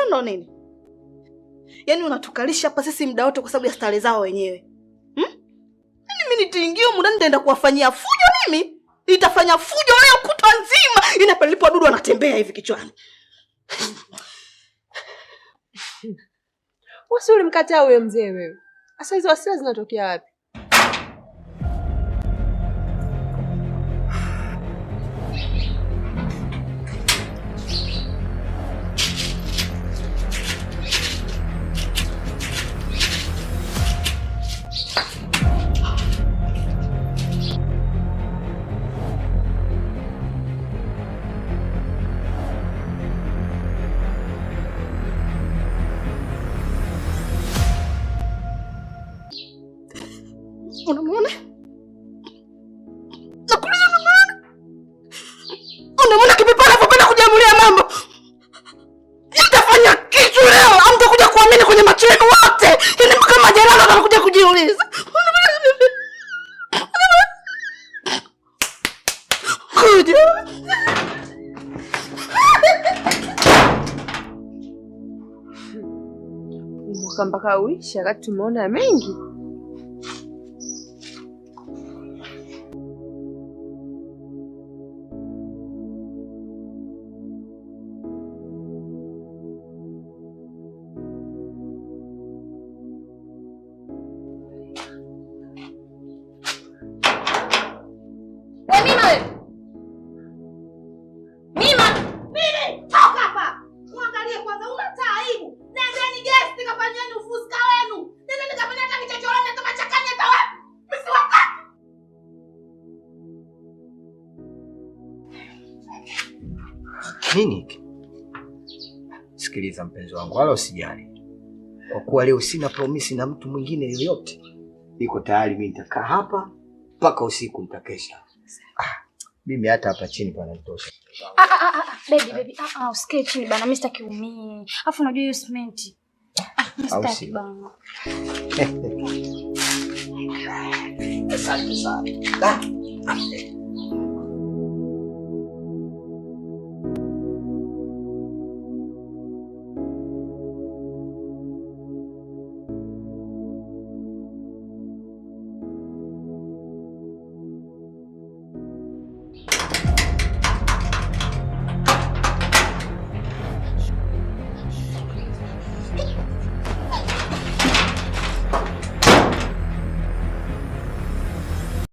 Sasa ndo nini? Yaani unatukalisha hapa sisi muda wote kwa sababu ya stare zao wenyewe. Yaani mimi nitaingia muda nitaenda kuwafanyia fujo mimi? Nitafanya fujo leo kutwa nzima. Inapelipwa dudu anatembea hivi kichwani. Wewe ulimkataa huyo mzee wewe. Sasa hizo hasira zinatokea wapi? Unamuona? Nakuuliza unamuona? Unamuona kipepana anapenda kujamulia mambo? Nitafanya kitu leo, hamtakuja kuamini kwenye macho yenu wote. Yaani mpaka majirani wanakuja kujiuliza. Kuja. Mwaka mpaka uisha wakati tumeona mengi. Nini? Sikiliza mpenzi wangu, wala usijali. Kwa kuwa leo sina promisi na mtu mwingine yoyote, niko tayari mimi nitakaa hapa mpaka usiku nitakesha. Mimi hata hapa chini pananitosha. Baby, usikae chini bana, mimi sitakiumii. Alafu unajua hiyo simenti. Sitaki bana. Asante sana.